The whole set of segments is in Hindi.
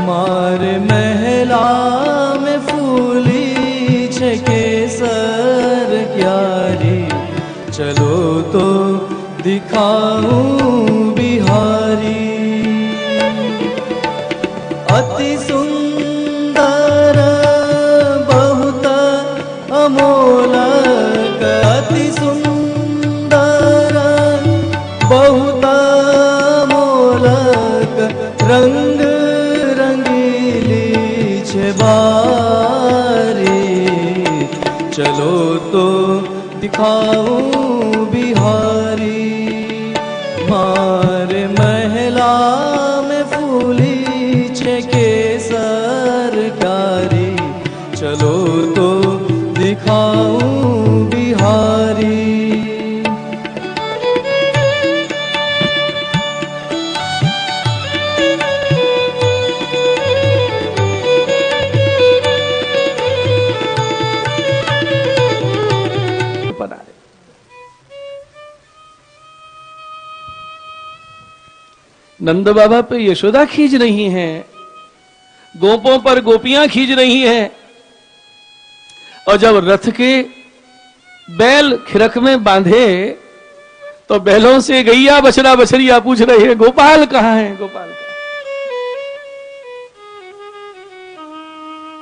मारे महला में फूली छे केसर क्यारी, चलो तो दिखाऊं बिहारी। अति सुंदर बहुत अमोलक, अति सुंदर बहुत अमोलक, रंग रंगीली छे बारी, चलो तो दिखाऊं बिहारी। मारे महला में फूली छे केसर क्यारी, चलो तो दिखाऊं बिहारी। नंद बाबा पे यशोदा खींच रही हैं, गोपों पर गोपियां खींच रही हैं, और जब रथ के बैल खिरक में बांधे तो बैलों से गैया बछड़ा बछड़िया पूछ रहे हैं, गोपाल कहाँ है, गोपाल कहाँ?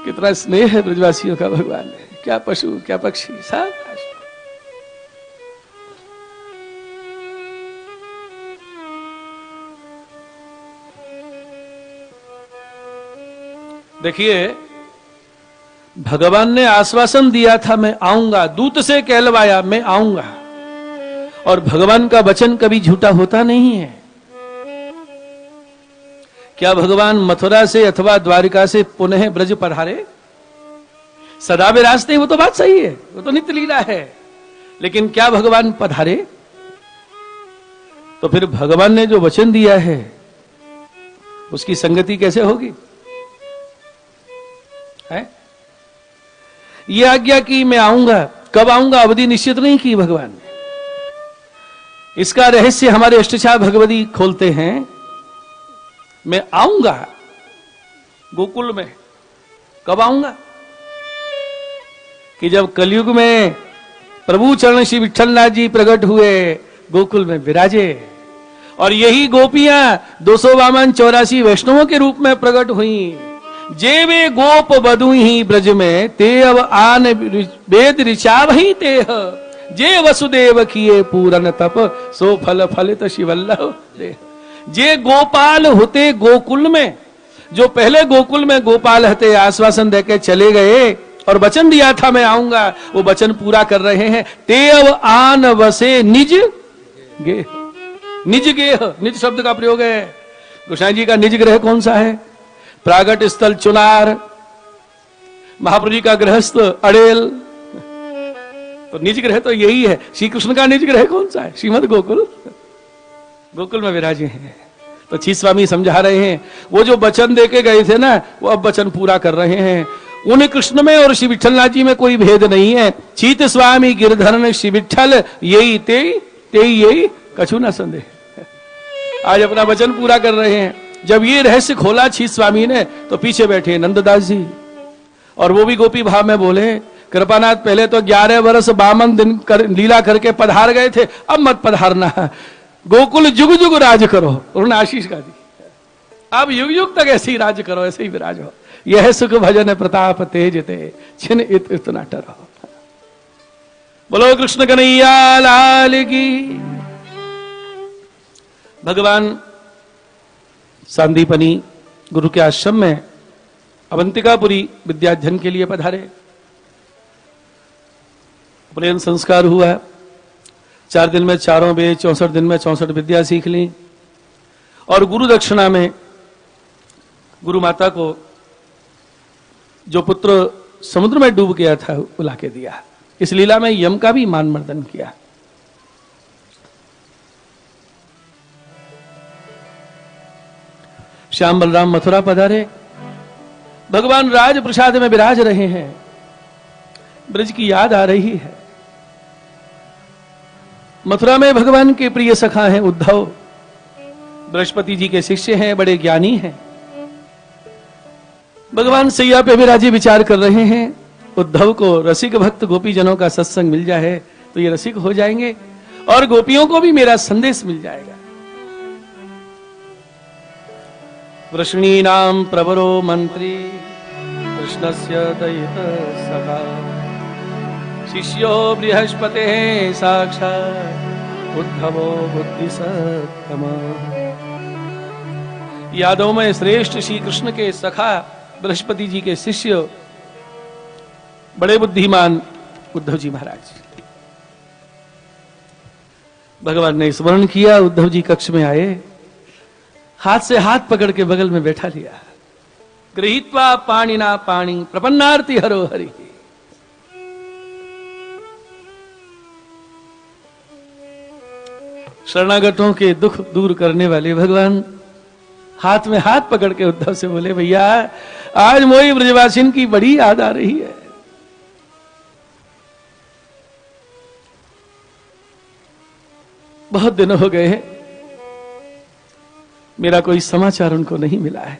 कितना स्नेह है ब्रजवासियों का भगवान ने, क्या पशु क्या पक्षी सब। देखिए, भगवान ने आश्वासन दिया था मैं आऊंगा, दूत से कहलवाया मैं आऊंगा, और भगवान का वचन कभी झूठा होता नहीं है। क्या भगवान मथुरा से अथवा द्वारिका से पुनः ब्रज पधारे? सदा विराजते, वो तो बात सही है, वो तो नित्य लीला है, लेकिन क्या भगवान पधारे? तो फिर भगवान ने जो वचन दिया है उसकी संगति कैसे होगी? है? ये आज्ञा की मैं आऊंगा, कब आऊंगा अवधि निश्चित नहीं की भगवान ने। इसका रहस्य हमारे अष्टछा भगवती खोलते हैं। मैं आऊंगा गोकुल में, कब आऊंगा? कि जब कलयुग में प्रभु चरण श्री विठलनाथ जी प्रकट हुए, गोकुल में विराजे, और यही गोपियां 252 वैष्णवों के रूप में प्रकट हुई। जे वे गोप बधु ही ब्रज में, ते अब आन वेद ऋचा वही तेह, जे वसुदेव किए पूरन तप, सो फल फलित शिवल्लभ देह। जे गोपाल होते गोकुल में, जो पहले गोकुल में गोपाल हते, आश्वासन देके चले गए और वचन दिया था मैं आऊंगा, वो वचन पूरा कर रहे हैं। ते अब आन वसे निज गेह, निज गेह, निज शब्द का प्रयोग है। गोसाई जी का निज ग्रह कौन सा है? प्रागट स्थल चुनार, महाप्रभु जी का गृहस्थ अड़ेल, तो निज ग्रह तो यही है। श्री कृष्ण का निज ग्रह कौन सा है? श्रीमद गोकुल, गोकुल में विराजे हैं। तो छी स्वामी समझा रहे हैं, वो जो वचन देके गए थे ना, वो अब वचन पूरा कर रहे हैं। उन कृष्ण में और श्री विठलनाथ जी में कोई भेद नहीं है। चीत स्वामी गिरधर श्री विठल, यही ते यही कछु न संदेह। आज अपना वचन पूरा कर रहे हैं। जब ये रहस्य खोला छी स्वामी ने, तो पीछे बैठे नंददास जी, और वो भी गोपी भाव में बोले, कृपानाथ पहले तो 11 वर्ष 52 दिन लीला करके पधार गए थे, अब मत पधारना, गोकुल जुग जुग राज करो। उन्होंने आशीष का दी, अब युग युग तक ऐसे ही राज करो, ऐसे ही विराज हो। यह सुख भजन प्रताप तेज ते, छिन इत न टरो। बोलो कृष्ण कन्हैया लाल की। भगवान सांदीपनी गुरु के आश्रम में अवंतिकापुरी विद्याध्ययन के लिए पधारे। उपनयन संस्कार हुआ, 4 दिन में 4 वेद, 64 दिन में 64 विद्या सीख ली, और गुरु दक्षिणा में गुरु माता को जो पुत्र समुद्र में डूब गया था वो लाके दिया। इस लीला में यम का भी मान मर्दन किया। श्याम बलराम मथुरा पधारे, भगवान राज प्रसाद में विराज रहे हैं। ब्रज की याद आ रही है। मथुरा में भगवान के प्रिय सखा हैं उद्धव, बृहस्पति जी के शिष्य हैं, बड़े ज्ञानी हैं। भगवान सैया पे विराजे विचार कर रहे हैं। उद्धव को रसिक भक्त गोपी जनों का सत्संग मिल जाए तो ये रसिक हो जाएंगे और गोपियों को भी मेरा संदेश मिल जाएगा। वृष्णीनां प्रवरो मंत्री कृष्णस्य दयित सखा शिष्यो बृहस्पते साक्षात् उद्धवो बुद्धिसत्तमा। यादव में श्रेष्ठ श्री कृष्ण के सखा बृहस्पति जी के शिष्य बड़े बुद्धिमान उद्धव जी महाराज। भगवान ने स्मरण किया, उद्धव जी कक्ष में आए, हाथ से हाथ पकड़ के बगल में बैठा लिया। गृहीत्वा पाणिना पाणि प्रपन्नार्ति हरो हरि। शरणागतों के दुख दूर करने वाले भगवान हाथ में हाथ पकड़ के उद्धव से बोले, भैया आज मोई ब्रजवासिन की बड़ी याद आ रही है। बहुत दिन हो गए हैं, मेरा कोई समाचार उनको नहीं मिला है।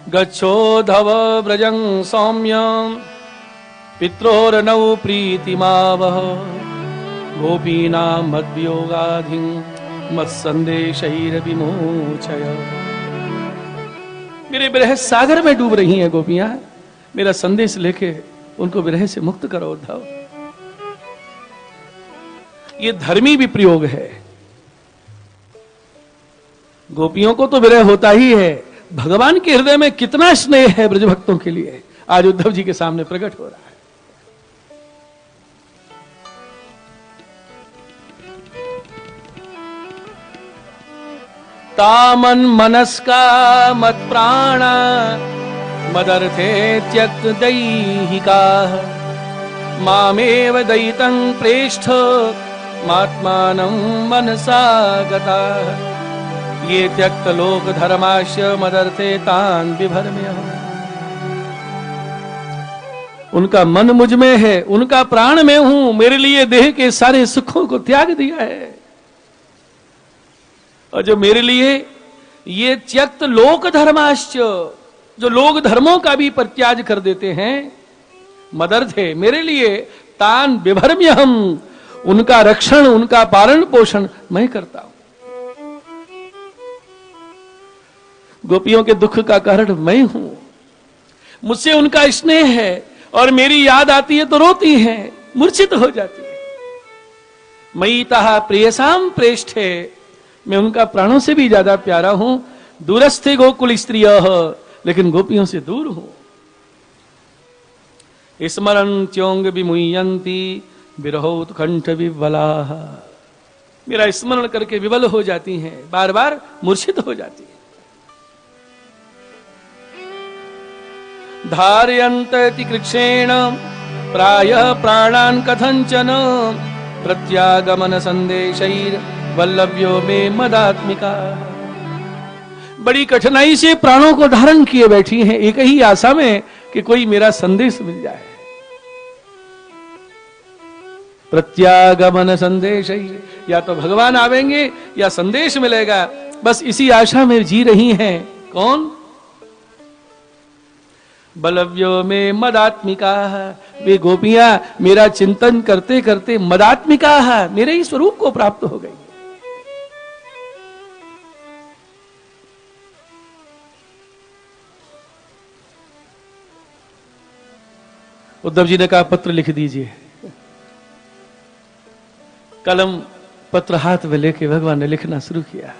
गच्छोद्धव व्रजं सौम्यं पित्रोरनौ प्रीतिमावह गोपीनां मद्वियोगाधिं मत्संदेशैर्विमोचय। मेरे विरह सागर में डूब रही हैं गोपियां, मेरा संदेश लेके उनको विरह से मुक्त करो उद्धव। ये धर्मी भी प्रयोग है। गोपियों को तो विरह होता ही है, भगवान के हृदय में कितना स्नेह है ब्रज भक्तों के लिए, आज उद्धव जी के सामने प्रकट हो रहा है। तामन मनस्का मत प्राणा मदर्थे त्यक्त दैहिका मामेव दयितं प्रेष्ठ मात्मानं मनसा गता। ये त्यक्त लोक धर्माश्य मदर्थे तान विभर्म्य। उनका मन मुझ में है, उनका प्राण में हूं, मेरे लिए देह के सारे सुखों को त्याग दिया है। और जो मेरे लिए ये त्यक्त लोक धर्माश्च, जो लोक धर्मों का भी परित्याग कर देते हैं, मदर्थे मेरे लिए तान विभर्म्य हम, उनका रक्षण उनका पालन पोषण मैं करता हूं। गोपियों के दुख का कारण मैं हूं, मुझसे उनका स्नेह है और मेरी याद आती है तो रोती हैं, मूर्छित हो जाती है। मयि तहा प्रियसाम प्रेष्ठे, मैं उनका प्राणों से भी ज्यादा प्यारा हूं। दूरस्थे गोकुल स्त्रियः, लेकिन गोपियों से दूर हूं। स्मरण त्योंग विमुह्यन्ति विरहोत्कंठ विवलाः। मेरा स्मरण करके विवल हो जाती हैं, बार बार मूर्छित हो जाती है। धारयन्ति कृक्षेण प्रायः प्राणान् कथंचन प्रत्यागमन संदेशैर वल्लभ्यो में मदात्मिका। बड़ी कठिनाई से प्राणों को धारण किए बैठी हैं, एक ही आशा में कि कोई मेरा संदेश मिल जाए। प्रत्यागमन संदेश, या तो भगवान आवेंगे या संदेश मिलेगा, बस इसी आशा में जी रही हैं। कौन? बलव्यो में मदात्मिका, वे गोपियां मेरा चिंतन करते करते मदात्मिका मेरे ही स्वरूप को प्राप्त हो गई। उद्धव जी ने कहा पत्र लिख दीजिए। कलम पत्र हाथ में लेके भगवान ने लिखना शुरू किया।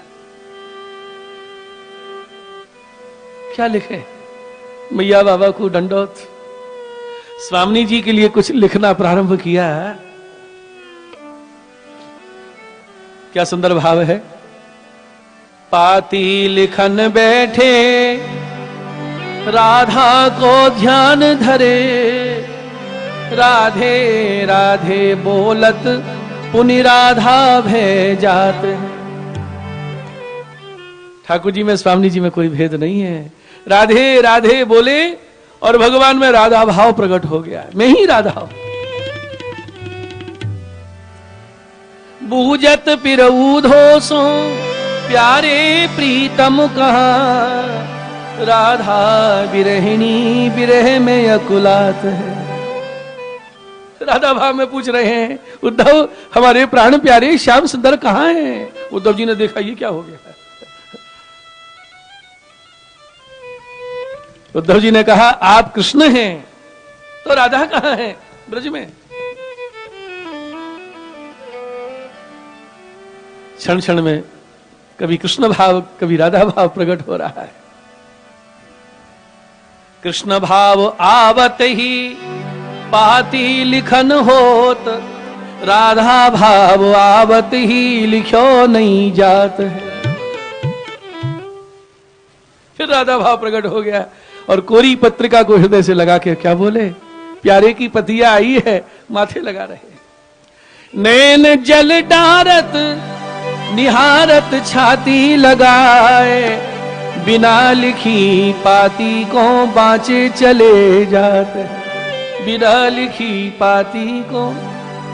क्या लिखे? मैया बाबा को दंडोत। स्वामी जी के लिए कुछ लिखना प्रारंभ किया। क्या सुंदर भाव है। पाती लिखन बैठे राधा को ध्यान धरे, राधे राधे बोलत पुनि राधा भय जात। ठाकुर जी में स्वामी जी में कोई भेद नहीं है। राधे राधे बोले और भगवान में राधा भाव प्रकट हो गया। मैं ही राधा हूं। बूझत पिरऊ धोसो प्यारे प्रीतम कहाँ, राधा बिरहिणी बिरह में अकुलात है। राधा भाव में पूछ रहे हैं, उद्धव हमारे प्राण प्यारे श्याम सुंदर कहाँ हैं? उद्धव जी ने देखा ये क्या हो गया। उद्धव जी ने कहा आप कृष्ण हैं तो राधा कहाँ है ब्रज में? क्षण क्षण में कभी कृष्ण भाव कभी राधा भाव प्रकट हो रहा है। कृष्ण भाव आवत ही पाती लिखन होत, राधा भाव आवत ही लिखो नहीं जात है। फिर राधा भाव प्रकट हो गया और कोरी पत्रिका को हृदय से लगा के क्या बोले, प्यारे की पतिया आई है, माथे लगा रहे। नैन जल डारत निहारत छाती लगाए, बिना लिखी पाती को बाँचे चले जाते, बिना लिखी पाती को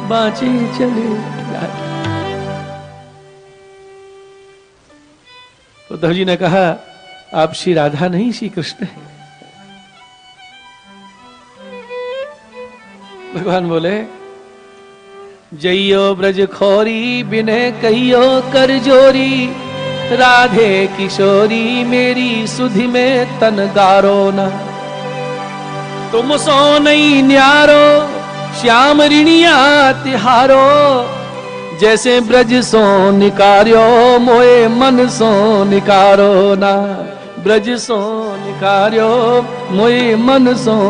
बाँचे चले जाते। उद्धव जी ने कहा आप श्री राधा नहीं श्री कृष्ण हैं। भगवान बोले जइयो ब्रज खोरी बिने कहियो कर जोरी, राधे किशोरी मेरी सुधि में तन गारो ना, तुम सो नहीं न्यारो श्याम ऋणिया तिहारो, जैसे ब्रज सो निकार्यो मोए मन सो निकारो ना, ब्रज सो निकार्यो मोए मन सो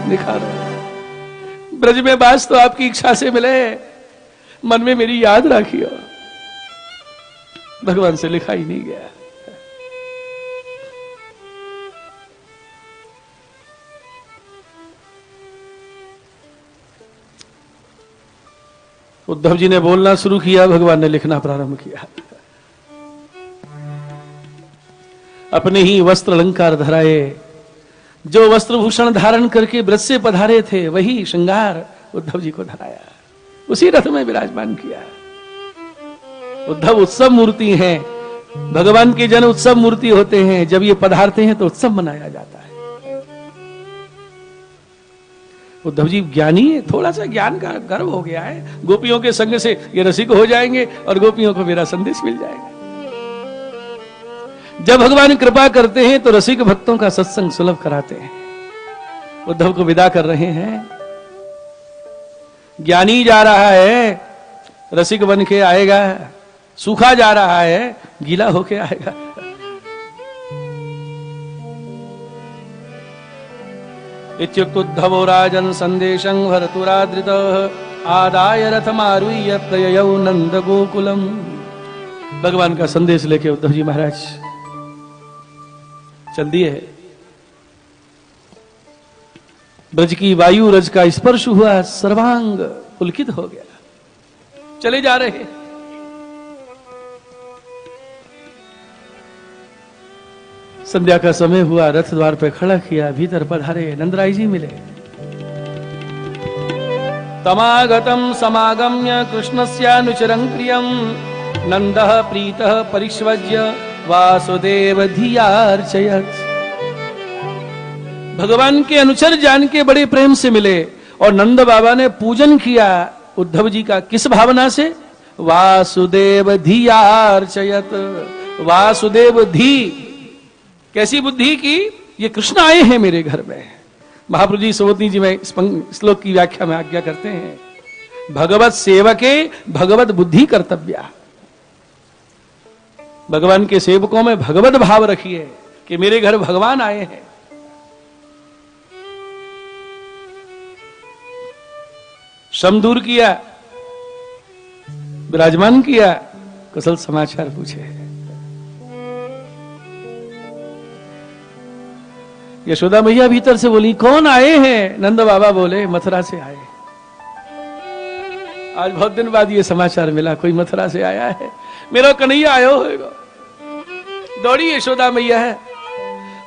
निकारो। ब्रज में बास तो आपकी इच्छा से मिले, मन में मेरी याद रखियो। भगवान से लिखा ही नहीं गया। उद्धव जी ने बोलना शुरू किया, भगवान ने लिखना प्रारंभ किया। अपने ही वस्त्र अलंकार धराए, जो वस्त्रभूषण धारण करके ब्रज से पधारे थे वही श्रृंगार उद्धव जी को धराया, उसी रथ में विराजमान किया। उद्धव उत्सव मूर्ति हैं, भगवान के जन उत्सव मूर्ति होते हैं। जब ये पधारते हैं तो उत्सव मनाया जाता है। उद्धव जी ज्ञानी है, थोड़ा सा ज्ञान का गर्व हो गया है। गोपियों के संग से ये रसिक हो जाएंगे और गोपियों को मेरा संदेश मिल जाएगा। जब भगवान कृपा करते हैं तो रसिक भक्तों का सत्संग सुलभ कराते हैं। उद्धव को विदा कर रहे हैं। ज्ञानी जा रहा है, रसिक बन के आएगा। सूखा जा रहा है, गीला होके आएगा। इत्युक्तोद्धवो राजन संदेशं भरतुरादृतः आदाय रथमारुह्य प्रययौ नंद गोकुलम। भगवान का संदेश लेके उद्धव जी महाराज चल दिए। ब्रज की वायु रज का स्पर्श हुआ, सर्वांग पुलकित हो गया। चले जा रहे। संध्या का समय हुआ, रथ द्वार पे खड़ा किया, भीतर पधारे नंदराय जी मिले। तमागतम समागम्य कृष्णस्यानुचरं प्रियं नंदः प्रीतः परिष्वज्य वासुदेव धियार्चयत्। भगवान के अनुचर जान के बड़े प्रेम से मिले और नंद बाबा ने पूजन किया उद्धव जी का। किस भावना से? वासुदेव धियार्चयत्। वासुदेव धी, कैसी बुद्धि की? ये कृष्ण आए हैं मेरे घर में। महाप्रभु जी सोवतनी जी में श्लोक की व्याख्या में आज्ञा करते हैं, भगवत सेवके भगवत बुद्धि कर्तव्या। भगवान के सेवकों में भगवत भाव रखिए कि मेरे घर भगवान आए हैं। श्रम दूर किया, विराजमान किया, कुशल समाचार पूछे। यशोदा मैया भीतर से बोली, कौन आए हैं? नंद बाबा बोले, मथुरा से आए। आज बहुत दिन बाद ये समाचार मिला, कोई मथुरा से आया है, मेरा कन्हैया आयो होगा। दौड़ी यशोदा मैया है।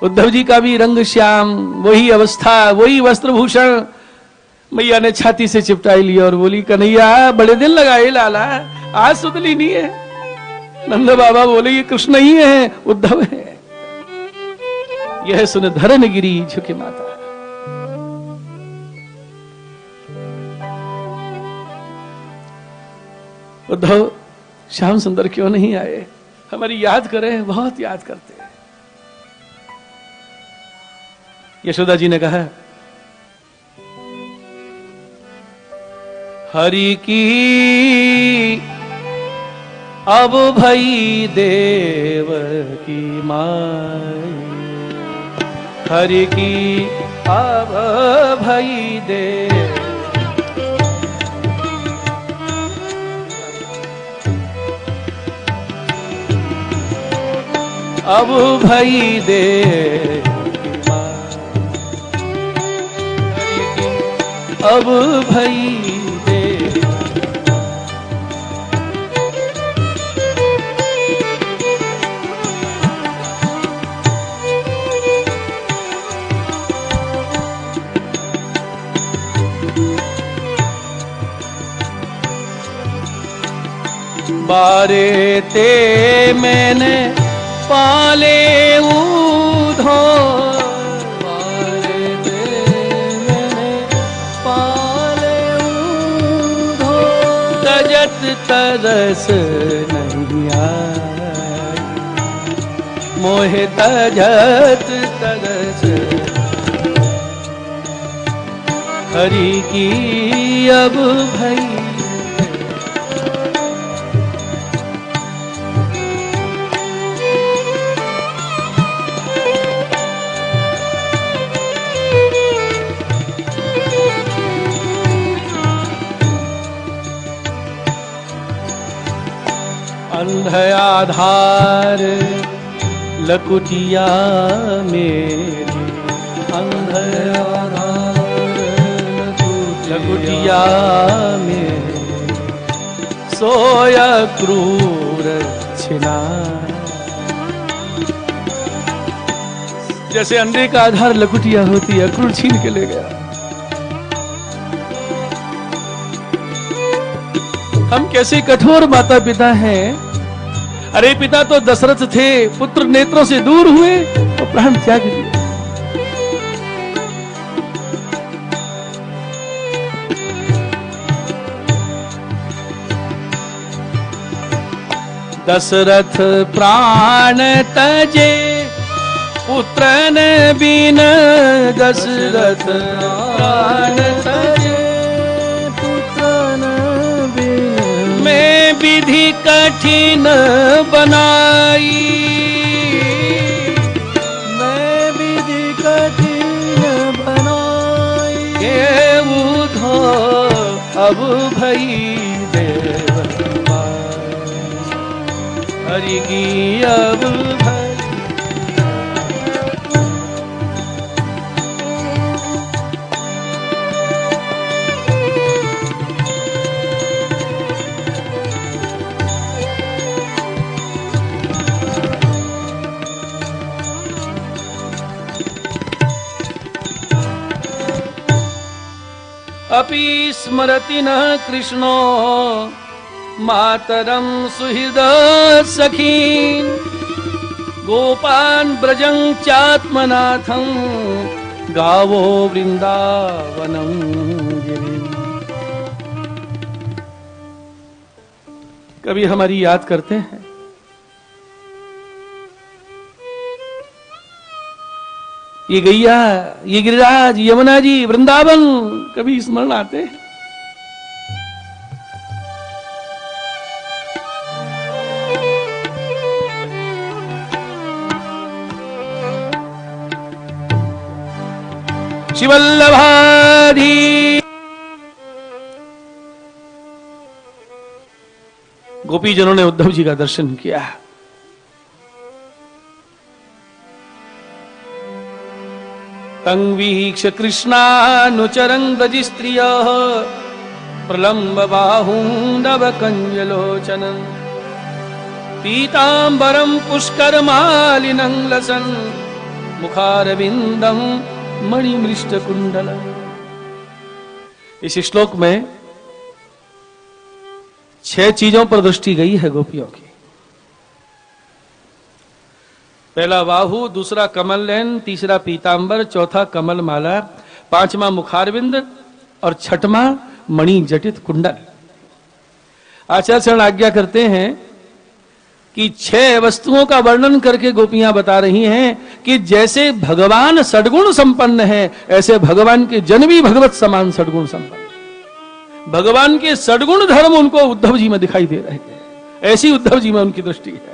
उद्धव जी का भी रंग श्याम, वही अवस्था, वही वस्त्रभूषण। मैया ने छाती से चिपटाई लिया और बोली, कन्हैया बड़े दिन लगाए लाला, आज सुतली नहीं है। नंद बाबा बोले ये कृष्ण ही है, उद्धव है। यह सुन धरन गिरी झुके माता। उद्धव श्याम सुंदर क्यों नहीं आए? हमारी याद करें, बहुत याद करते हैं। यशोदा जी ने कहा, हरि की अब भई देव की माई, हरि की अब भई देव, अब भई देव की माई, हरि की अब भई देव। बारे ते मैंने पाले ऊधो, बारे ते मैंने पाले ऊधो, तजत तरस नहीं आई, मोहे तजत तरस, हरि की अब भई। अंधयाधार लकुटिया मेरी, अंधयाधार लकुटिया मेरी, सोया क्रूर छिना। जैसे अंधे का आधार लकुटिया होती है, क्रूर छीन के ले गया। हम कैसे कठोर माता पिता हैं। अरे पिता तो दशरथ थे, पुत्र नेत्रों से दूर हुए और प्राण त्याग दिए। दशरथ प्राण तजे पुत्रन बिन, दशरथ प्राण तजे पुत्रन बिन, मैं विधि कठिन बनाई, मैं विधि कठिन बनाई, के उधो अब भई देव की माई, हरि की अब भई। अपि स्मरति न कृष्णो मातरं सुहृद सखीन्, गोपान् ब्रजं चात्मनाथं, गावो वृंदावनं गिरिम्। कभी हमारी याद करते हैं। ये गैया, ये गिरिराज, यमुना जी, वृंदावन कभी स्मरण आते हैं। शिवल्लभाधि गोपीजनों ने उद्धव जी का दर्शन किया। तंवीक्ष कृष्णानुचरं दजिस्त्रियः, प्रलम्ब बाहुं नवकञ्जलोचनं, पीताम्बरं पुष्करमालिनं लसन्, मुखारविन्दं मणिमृष्टकुण्डलम्। इस श्लोक में 6 चीजों पर दृष्टि गई है गोपियों की। पहला बाहु, दूसरा कमल नयन, तीसरा पीतांबर, चौथा कमल माला, पांचवा मुखारविंद और छठवां मणि जटित कुंडल। आचार्य आज्ञा करते हैं कि 6 वस्तुओं का वर्णन करके गोपियां बता रही हैं कि जैसे भगवान सद्गुण संपन्न है, ऐसे भगवान के जन भी भगवत समान सद्गुण संपन्न। भगवान के सद्गुण धर्म उनको उद्धव जी में दिखाई दे रहे हैं, ऐसी उद्धव जी में उनकी दृष्टि है।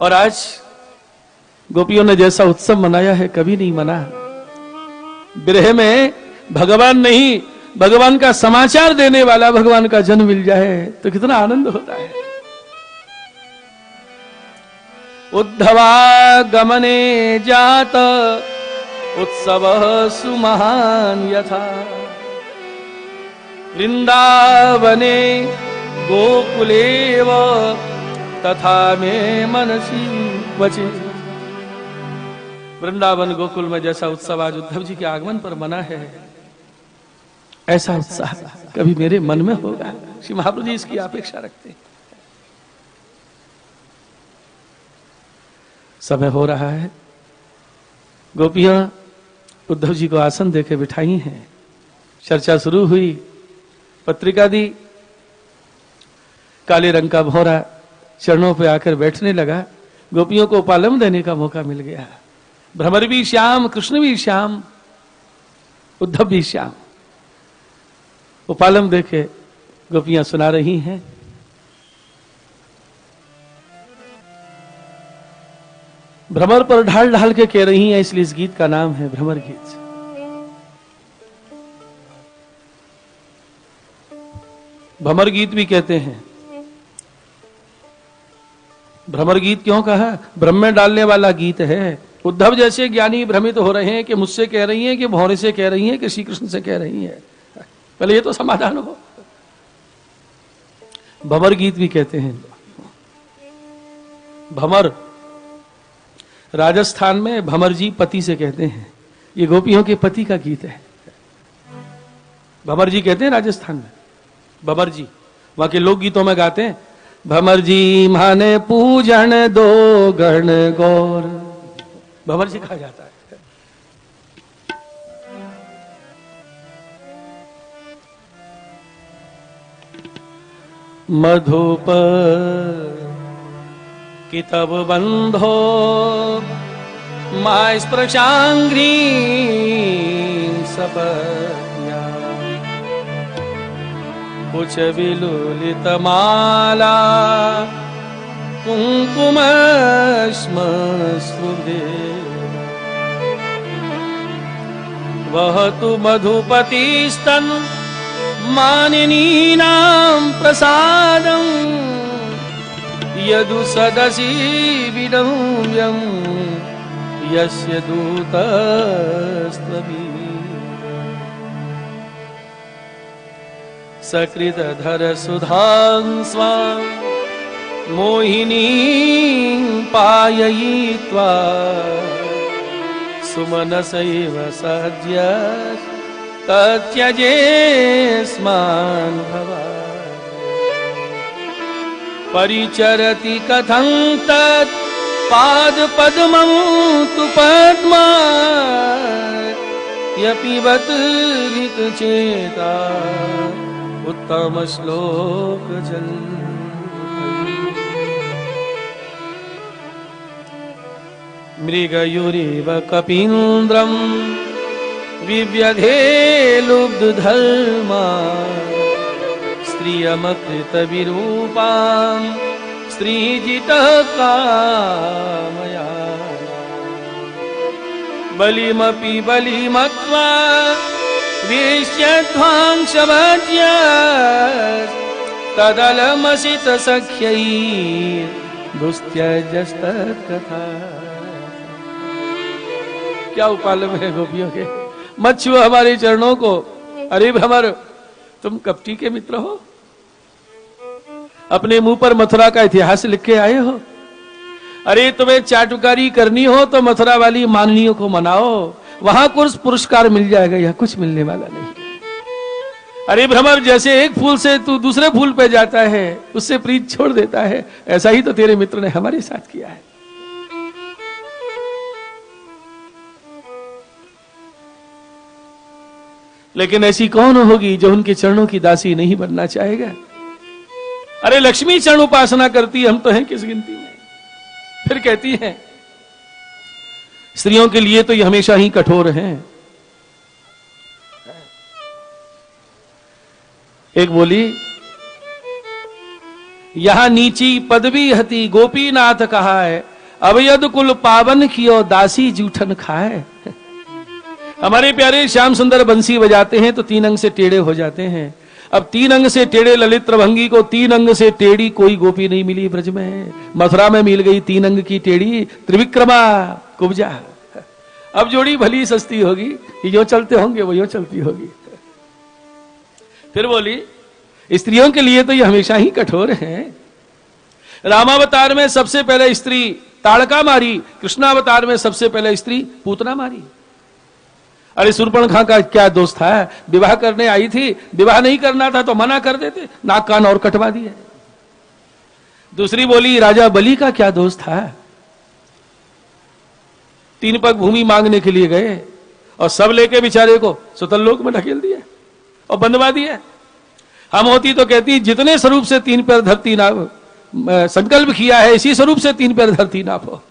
और आज गोपियों ने जैसा उत्सव मनाया है कभी नहीं मना। विरह में भगवान नहीं, भगवान का समाचार देने वाला भगवान का जन मिल जाए तो कितना आनंद होता है। उद्धवागमने जात उत्सव सुमहान यथा, वृंदावने गोकुलेव तथा में मनसी वचे। वृंदावन गोकुल में जैसा उत्सव आज उद्धव जी के आगमन पर मना है, ऐसा उत्साह कभी मेरे मन में होगा। श्री महाप्रभु जी इसकी अपेक्षा रखते हैं। समय हो रहा है, गोपियां उद्धव जी को आसन देके बिठाई हैं। चर्चा शुरू हुई, पत्रिका दी, काले रंग का भौरा चरणों पे आकर बैठने लगा। गोपियों को उपालम देने का मौका मिल गया। भ्रमर भी श्याम, कृष्ण भी श्याम, उद्धव भी श्याम। उपालम देके गोपियां सुना रही हैं। भ्रमर पर ढाल ढाल के कह रही हैं, इसलिए इस गीत का नाम है भ्रमर गीत। भ्रमर गीत भी कहते हैं। भ्रमर गीत क्यों कहा? भ्रम में डालने वाला गीत है। उद्धव जैसे ज्ञानी भ्रमित हो रहे हैं कि मुझसे कह रही हैं कि भौरे से कह रही हैं कि श्री कृष्ण से कह रही हैं। पहले ये तो समाधान हो। भंवर गीत भी कहते हैं। भंवर राजस्थान में भंवर जी पति से कहते हैं। ये गोपियों के पति का गीत है। भंवर जी कहते हैं राजस्थान में। भंवर जी वहां के लोक गीतों में गाते हैं, भंवर जी माने पूजन दो गण गौर। भंवर जी कहा जाता है। मधुप कितब बंधो माय स्पृशांघ्री सपत्न्या, कुछ विलुलित माला कुंकुम श्मश्रुभे, वह तु मधुपति स्तन मानिनीनां प्रसादं, यदु सदसि विडम्यं यस्य दूतस्त्वभि, सकृतधर सुधां स्वां मोहिनीं पाययित्वा, सुमनसैव सद्य तत्यजेस्मान् भवान्, परिचरति कथं तत् पादपद्मं तु पद्मा, यपिबत ऋतुचेता उत्तम श्लोक जल। मृगयुरिव कपीन्द्रं विव्यधे लुब्धधर्मा, स्त्रियमकृत विरूपां स्त्रीजितः कामया, बलिमपि बलिमत्वा वेश्यध्वांशभज्य, तदलमसित सख्यैः दुस्त्यजस्तत्कथा। क्या उपालम है गोपियों के। मत छुओ हमारे चरणों को। अरे भंवर, तुम कपटी के मित्र हो। अपने मुंह पर मथुरा का इतिहास लिख के आए हो। अरे तुम्हें चाटुकारी करनी हो तो मथुरा वाली माननियों को मनाओ, वहां कुछ पुरस्कार मिल जाएगा, यह कुछ मिलने वाला नहीं। अरे भ्रमर, जैसे एक फूल से तू दूसरे फूल पे जाता है, उससे प्रीत छोड़ देता है, ऐसा ही तो तेरे मित्र ने हमारे साथ किया है। लेकिन ऐसी कौन होगी जो उनके चरणों की दासी नहीं बनना चाहेगा? अरे लक्ष्मी चरण उपासना करती, हम तो हैं किस गिनती में। फिर कहती है स्त्रियों के लिए तो ये हमेशा ही कठोर हैं। एक बोली, यहां नीची पदवी हती गोपीनाथ कहा है, अवयद कुल पावन कियो दासी जूठन खाए। हमारे प्यारे श्याम सुंदर बंसी बजाते हैं तो 3 अंग से टेढ़े हो जाते हैं। अब 3 अंग से टेढ़े ललित प्रभंगी को 3 अंग से टेढ़ी कोई गोपी नहीं मिली ब्रज में। मथुरा में मिल गई 3 अंग की टेढ़ी त्रिविक्रमा कुब्जा। अब जोड़ी भली सस्ती होगी, यो चलते होंगे वो यो चलती होगी। फिर बोली, स्त्रियों के लिए तो ये हमेशा ही कठोर है। रामावतार में सबसे पहले स्त्री ताड़का मारी, कृष्णावतार में सबसे पहले स्त्री पूतना मारी। अरे शूर्पणखा का क्या दोष था? विवाह करने आई थी, विवाह नहीं करना था तो मना कर देते, नाक कान और कटवा दिए। दूसरी बोली, राजा बलि का क्या दोष था? 3 पग भूमि मांगने के लिए गए और सब लेके बेचारे को सुतल लोक में ढकेल दिया और बंधवा दिया। हम होती तो कहती, जितने स्वरूप से 3 पैर धरती ना संकल्प किया है, इसी स्वरूप से 3 पैर धरती नापो।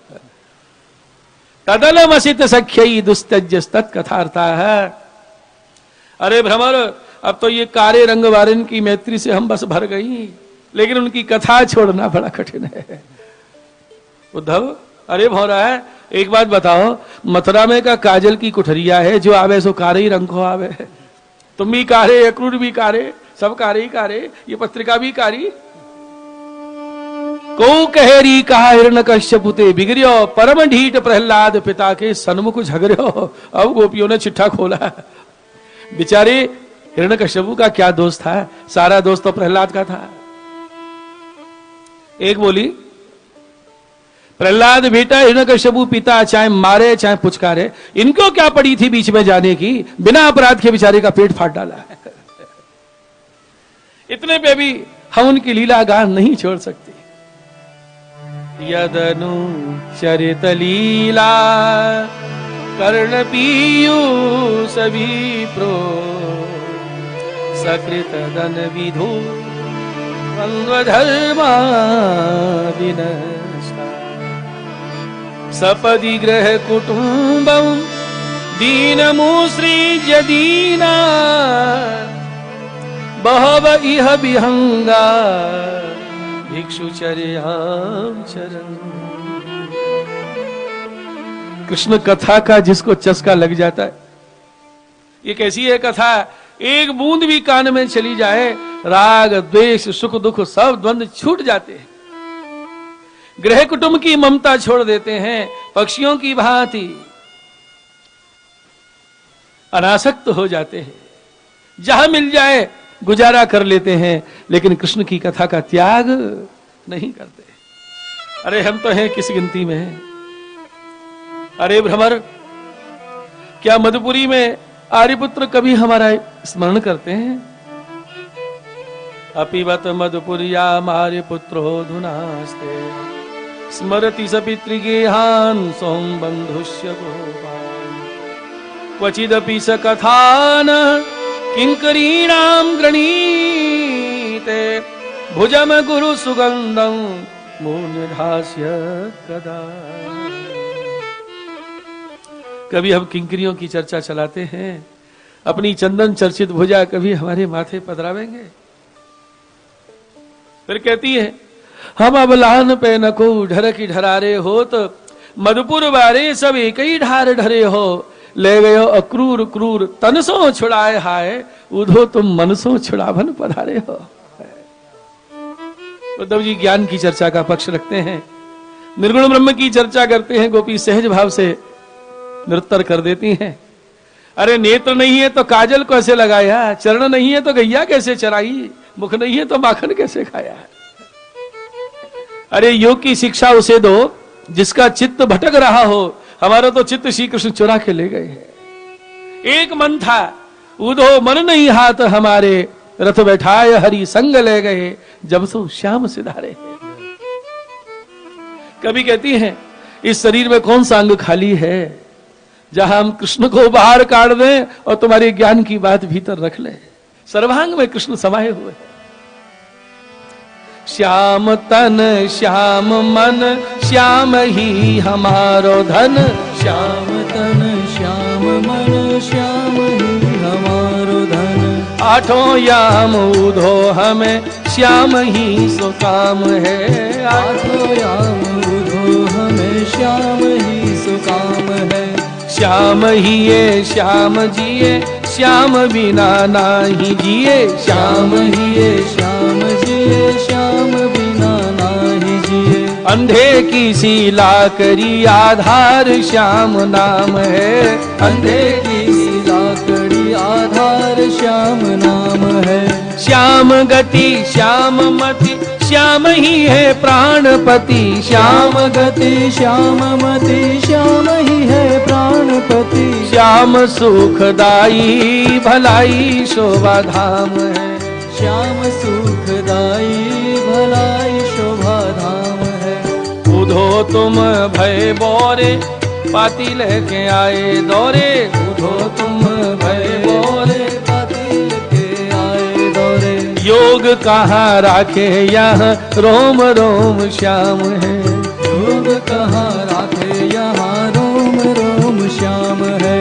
तदलमसित सख्यई दुस्तज्य तत्कथार्था है। अरे भ्रमर, अब तो ये कारे रंग वारिन की मैत्री से हम बस भर गई, लेकिन उनकी कथा छोड़ना बड़ा कठिन है। उद्धव, अरे भौरा है, एक बात बताओ, मथुरा में का काजल की कुठरिया है, जो आवे सो कारे ही रंग को आवे। तुम भी कारे, अक्रूर भी कारे, सब कारे ही कारे, ये पत्रिका भी कारी। को कहेरी कहा हिरण्यकश्यपुते बिगड़ियो, परम ढीठ प्रहलाद पिता के सन्मुख झगड़ियो। अब गोपियों ने चिट्ठा खोला। बेचारे हिरण्यकश्यपु का क्या दोष था? सारा दोष तो प्रहलाद का था। एक बोली, प्रहलाद बेटा, हिरण्यकश्यपु पिता, चाहे मारे चाहे पुचकारे, इनको क्या पड़ी थी बीच में जाने की? बिना अपराध के बेचारे का पेट फाड़ डाला। इतने पे भी हम उनकी लीला गान नहीं छोड़ सकते। यदनु चरित लीला कर्ण पीयूष विप्रो सकृत धन विधु द्वंद्व धर्मा विनष्टा सपदि ग्रह कुटुंबं दीनमुसृज्य दीना बहव इह विहंगा भिक्षुचर्याम चरण। कृष्ण कथा का जिसको चस्का लग जाता है, ये कैसी है कथा? एक बूंद भी कान में चली जाए, राग द्वेष सुख दुख सब द्वंद्व छूट जाते हैं। गृह कुटुंब की ममता छोड़ देते हैं, पक्षियों की भांति अनासक्त हो जाते हैं, जहां मिल जाए गुजारा कर लेते हैं, लेकिन कृष्ण की कथा का त्याग नहीं करते। अरे हम तो हैं किस गिनती में हैं। अरे भ्रमर, क्या मधुपुरी में आर्यपुत्र कभी हमारा स्मरण करते हैं? अपिबत मधुपुरिया आर्यपुत्रो धुनास्ते स्मरति स पितृगेहान् सोम बंधुष्य गोपान् क्वचिदपि स कथान किंकरीणां गृणीते भुजम गुरु सुगंधं मूर्धास्य कदा। कभी हम किंकरियों की चर्चा चलाते हैं, अपनी चंदन चर्चित भुजा कभी हमारे माथे पधरावेंगे? फिर कहती है, हम अबलान पे न को ढर की ढरारे हो, तो मधुपुर वारे सब एक ही ढार ढरे हो। ले गयो अक्रूर क्रूर तनसो छुड़ाए हाय, उधो तुम मनसो छुड़ावन पधारे हो। उद्धव जी ज्ञान की चर्चा का पक्ष रखते हैं, निर्गुण ब्रह्म की चर्चा करते हैं, गोपी सहज भाव से नृत्य कर देती हैं। अरे नेत्र नहीं है तो काजल कैसे लगाया, चरण नहीं है तो गैया कैसे चराई, मुख नहीं है तो माखन कैसे खाया। अरे योग की शिक्षा उसे दो जिसका चित्त भटक रहा हो। हमारा तो चित्त श्री कृष्ण चुरा के ले गए हैं। एक मन था, उधो मन नहीं हाथ हमारे, रथ बैठाए हरि संग ले गए, जब सो श्याम सिधारे। कभी कहती हैं इस शरीर में कौन सा अंग खाली है जहां हम कृष्ण को बाहर काट दें और तुम्हारे ज्ञान की बात भीतर रख ले। सर्वांग में कृष्ण समाये हुए हैं। श्याम तन श्याम मन श्याम ही हमारो धन, श्याम तन श्याम मन श्याम ही हमारो धन। आठों याम उधो हमें श्याम ही सो काम है। आठों याम उधो हमें श्याम ही सो काम है। श्याम ही ये श्याम जिए, श्याम बिना नाही जिए। श्याम ही ये श्याम जिए, श्याम बिना नाही जिए। अंधे की शीला करी आधार श्याम नाम है। अंधे की शीला कड़ी आधार श्याम नाम है। श्याम गति श्याम मति श्याम ही है प्राणपति। श्याम गति श्याम मति श्याम ही है प्राणपति। श्याम सुखदाई भलाई शोभा धाम है। श्याम सुखदाई भलाई शोभा धाम है। उधो तुम भय बोरे पाती लेके आए दौरे। उधो तुम भय बोरे पाती लेके आए दौरे। योग कहाँ राखे यहाँ रोम रोम श्याम है। योग कहाँ राखे यहाँ रोम रोम श्याम है।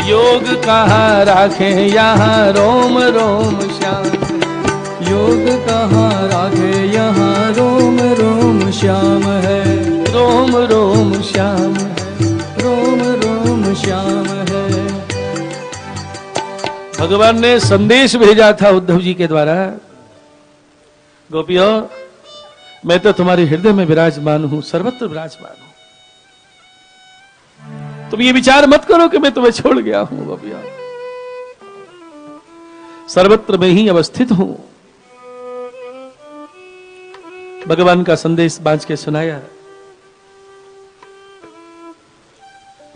योग कहाँ राखे यहाँ रोम रोम श्याम है। योग कहाँ राखे यहाँ रोम रोम श्याम है। रोम रोम श्याम है। रोम रोम श्याम है। भगवान ने संदेश भेजा था उद्धव जी के द्वारा, गोपियों मैं तो तुम्हारे हृदय में विराजमान हूं, सर्वत्र विराजमान हूं। तुम ये विचार मत करो कि मैं तुम्हें छोड़ गया हूं। गोपियों सर्वत्र में ही अवस्थित हूं। भगवान का संदेश बांच के सुनाया।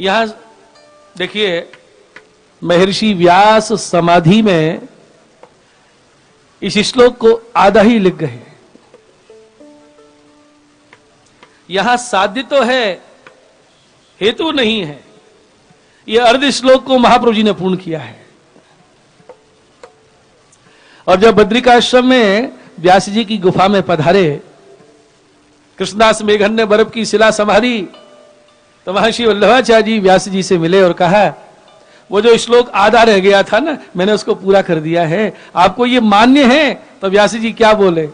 यहां देखिए महर्षि व्यास समाधि में इस श्लोक को आधा ही लिख गए। यहां साध्य तो है, हेतु नहीं है। यह अर्ध श्लोक को महाप्रभु जी ने पूर्ण किया है। और जब बद्रिकाश्रम में व्यास जी की गुफा में पधारे, कृष्णदास मेघन ने बर्फ की शिला संभाली, तो महर्षि वल्लभाचार्य जी व्यास जी से मिले और कहा वो जो श्लोक आधा रह गया था ना, मैंने उसको पूरा कर दिया है, आपको ये मान्य है? तो व्यास जी क्या बोले,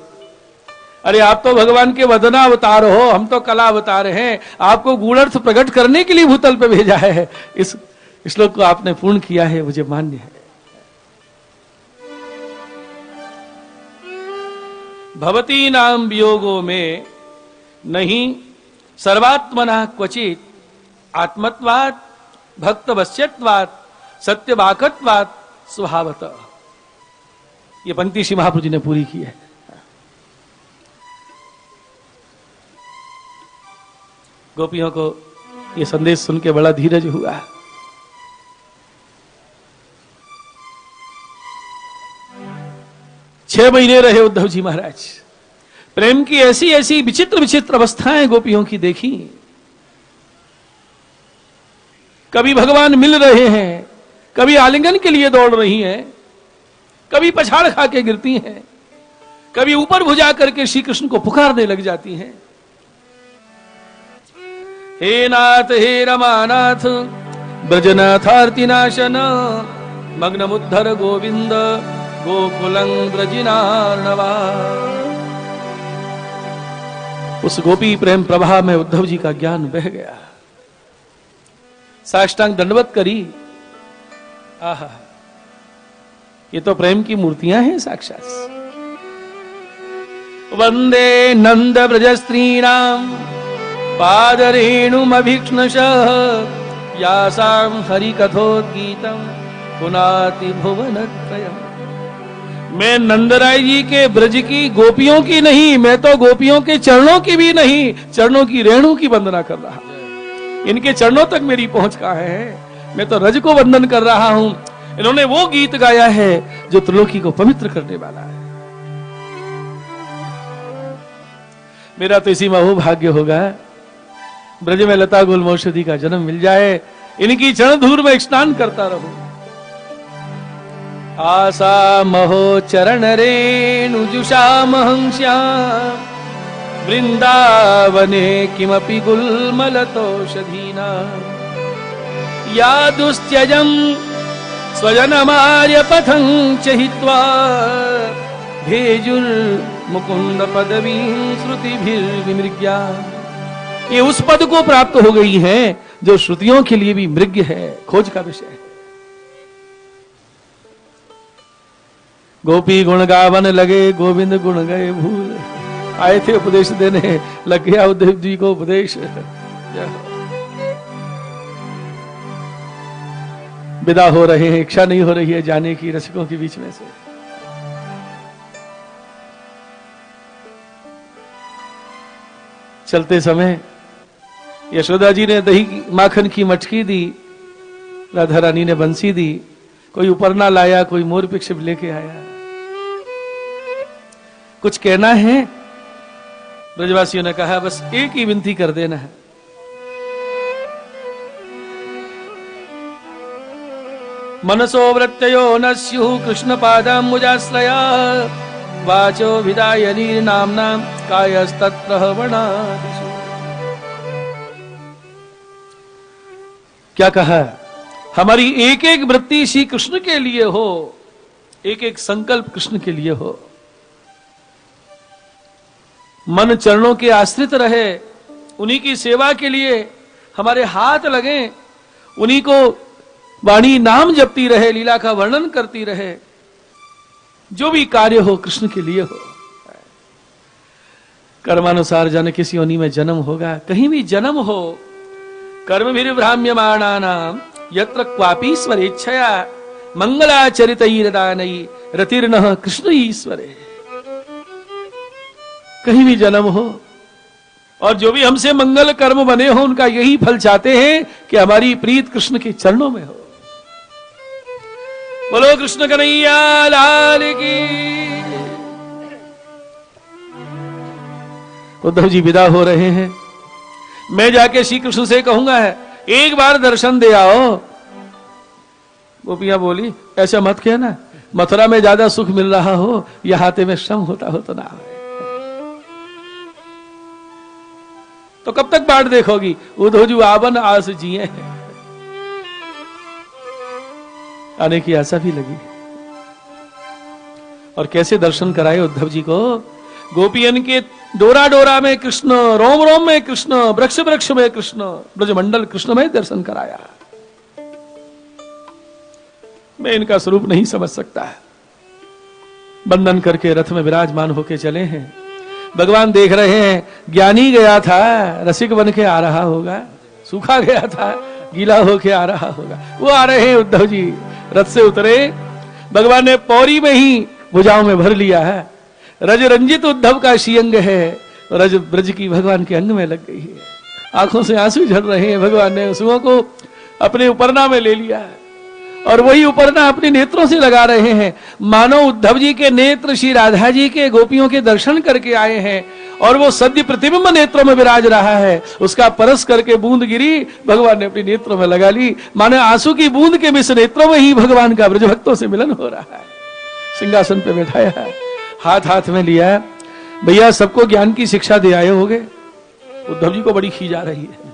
अरे आप तो भगवान के वदना अवतार हो, हम तो कला अवतार हैं, आपको गूढ़ प्रकट करने के लिए भूतल पे भेजा है। इस श्लोक को आपने पूर्ण किया है, मुझे मान्य है। भवती नाम वियोगो में नहीं सर्वात्मना क्वचित आत्मत्वात् भक्तवश्यत्वात् सत्यवाकत्वात् स्वभावतः। ये पंक्ति श्री महाप्रभु जी ने पूरी की है। गोपियों को ये संदेश सुन के बड़ा धीरज हुआ। छह महीने रहे उद्धव जी महाराज। प्रेम की ऐसी ऐसी विचित्र विचित्र अवस्थाएं गोपियों की देखी। कभी भगवान मिल रहे हैं, कभी आलिंगन के लिए दौड़ रही हैं, कभी पछाड़ खा के गिरती हैं, कभी ऊपर भुजा करके श्री कृष्ण को पुकारने लग जाती हैं। हे नाथ हे रमानाथ ब्रजनाथार्तिनाशन मग्नमुद्धर गोविंद गोकुलं ब्रजिनार्णवा। उस गोपी प्रेम प्रवाह में उद्धव जी का ज्ञान बह गया। साष्टांग दंडवत करी। आहा, ये तो प्रेम की मूर्तियां हैं साक्षात। वंदे नंद ब्रज स्त्रीणाम पादरेणुमभीक्ष्णशः यासां हरि कथोद्गीतम पुनाति भुवनत्रयम्। मैं नंदराय जी के ब्रज की गोपियों की नहीं, मैं तो गोपियों के चरणों की भी नहीं, चरणों की रेणु की वंदना कर रहा। इनके चरणों तक मेरी पहुंच कहां है। मैं तो रज को वंदन कर रहा हूं। इन्होंने वो गीत गाया है जो त्रिलोकी को पवित्र करने वाला है। मेरा तो इसी में वो भाग्य होगा, ब्रज में लता गुलमौषधि का जन्म मिल जाए, इनकी चरण धूर में स्नान करता रहूं। आशा महो चरण रेणु जुषामहं श्याम वृंदावने किमपि गुल्मलतोषधीना या दुस्त्यजं स्वजनमार्य पथं च हित्वा भेजुर्मुकुंद पदवीं श्रुतिभिर्विमृग्या। ये उस पद को प्राप्त हो गई है जो श्रुतियों के लिए भी मृग्य है, खोज का विषय है। गोपी गुण गावन लगे गोविंद गुण गए भूल। आए थे उपदेश देने, लग गया उद्धव जी को उपदेश। विदा हो रहे हैं, इच्छा नहीं हो रही है जाने की रसिकों के बीच में से। चलते समय यशोदा जी ने दही माखन की मटकी दी, राधा रानी ने बंसी दी, कोई उपरना लाया, कोई मोर पिक्ष लेके आया। कुछ कहना है? ब्रजवासियों ने कहा बस एक ही विनती कर देना है। मनसो वृत्तयो न स्युः कृष्ण पादाम्बुजाश्रया वाचो विदायनी नाम्ना कायस्तत्र वनादिषु। क्या कहा? हमारी एक एक वृत्ति श्री कृष्ण के लिए हो, एक एक संकल्प कृष्ण के लिए हो, मन चरणों के आश्रित रहे, उन्हीं की सेवा के लिए हमारे हाथ लगे, उन्हीं को वाणी नाम जपती रहे, लीला का वर्णन करती रहे, जो भी कार्य हो कृष्ण के लिए हो। कर्मानुसार जन किसी योनि में जन्म होगा, कहीं भी जन्म हो, कर्म भ्राम्यमाणानाम यत्र क्वापि ईश्वरेच्छया मंगलाचरितैरदानई रतिर्नः कृष्ण ईश्वरे। कहीं भी जन्म हो और जो भी हमसे मंगल कर्म बने हो, उनका यही फल चाहते हैं कि हमारी प्रीत कृष्ण के चरणों में हो। बोलो कृष्ण कन्हैया लाल की। उद्धव जी विदा हो रहे हैं। मैं जाके श्री कृष्ण से कहूंगा है एक बार दर्शन दे आओ। गोपियां बोली ऐसा मत कहना, मथुरा में ज्यादा सुख मिल रहा हो, यहां ते में श्रम होता हो तो ना हो। तो कब तक बाट देखोगी? उद्धव जी आवन आस जिए। आने की आशा भी लगी। और कैसे दर्शन कराए उद्धव जी को? गोपियन के डोरा डोरा में कृष्ण, रोम रोम में कृष्ण, वृक्ष वृक्ष में कृष्ण, ब्रजमंडल कृष्ण में दर्शन कराया। मैं इनका स्वरूप नहीं समझ सकता है। बंधन करके रथ में विराजमान होके चले हैं। भगवान देख रहे हैं, ज्ञानी गया था रसिक बन के आ रहा होगा, सूखा गया था गीला होके आ रहा होगा। वो आ रहे हैं उद्धव जी, रथ से उतरे, भगवान ने पौरी में ही भुजाओं में भर लिया है। रज रंजित उद्धव का श्रीअंग है, रज ब्रज की भगवान के अंग में लग गई है। आंखों से आंसू झड़ रहे हैं। भगवान ने उसुओं को अपने उपरना में ले लिया है और वही उपरना अपने नेत्रों से लगा रहे हैं। मानो उद्धव जी के नेत्र श्री राधा जी के गोपियों के दर्शन करके आए हैं और वो सद्य प्रतिबिंब नेत्रों में विराज रहा है। उसका परस करके बूंद गिरी, भगवान ने अपने नेत्रों में लगा ली। मानो आंसू की बूंद के मिस नेत्रों में ही भगवान का ब्रज भक्तों से मिलन हो रहा है। सिंहासन पे बैठाया है, हाथ हाथ में लिया है। भैया सबको ज्ञान की शिक्षा दे आए होगे। उद्धव जी को बड़ी खींच आ रही है।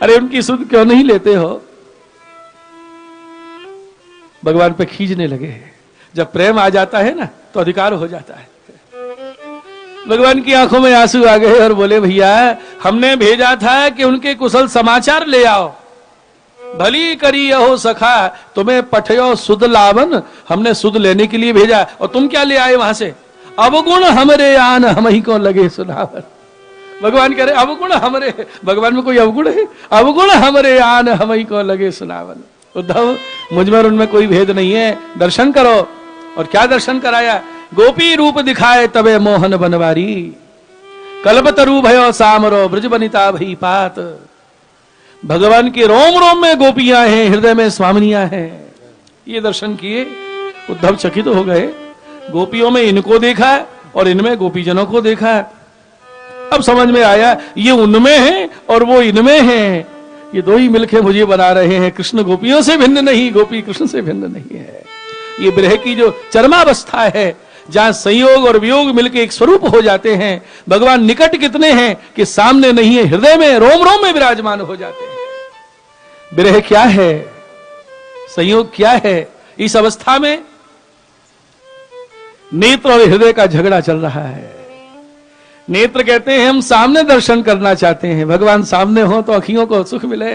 अरे उनकी सुध क्यों नहीं लेते हो? भगवान पे खींचने लगे। जब प्रेम आ जाता है ना तो अधिकार हो जाता है। भगवान की आंखों में आंसू आ गए और बोले भैया हमने भेजा था कि उनके कुशल समाचार ले आओ। भली करी हो सखा तुम्हें पठयो सुध लावन, हमने सुध लेने के लिए भेजा और तुम क्या ले आए वहां से? अवगुण हमरे आन हम ही को लगे सुनावन। भगवान कह रहे अवगुण हमरे, भगवान में कोई अवगुण है? अवगुण हमरे आन हम ही को लगे सुनावन। उद्धव मुझ में उनमें कोई भेद नहीं है, दर्शन करो। और क्या दर्शन कराया? गोपी रूप दिखाए तबे मोहन बनवारी, कल्पतरु भयो सामरो ब्रज बनिता भई पात। भगवान के रोम रोम में गोपियां हैं, हृदय में स्वामिनियां हैं। ये दर्शन किए, उद्धव चकित हो गए। गोपियों में इनको देखा और इनमें गोपीजनों को देखा। अब समझ में आया ये उनमें है और वो इनमें है, ये दो ही मिलके मुझे बना रहे हैं। कृष्ण गोपियों से भिन्न नहीं, गोपी कृष्ण से भिन्न नहीं है। ये विरह की जो चरमावस्था है, जहां संयोग और वियोग मिलके एक स्वरूप हो जाते हैं। भगवान निकट कितने हैं कि सामने नहीं है, हृदय में रोम रोम में विराजमान हो जाते हैं। विरह क्या है, संयोग क्या है? इस अवस्था में नेत्र और हृदय का झगड़ा चल रहा है। नेत्र कहते हैं हम सामने दर्शन करना चाहते हैं, भगवान सामने हो तो अखियों को सुख मिले।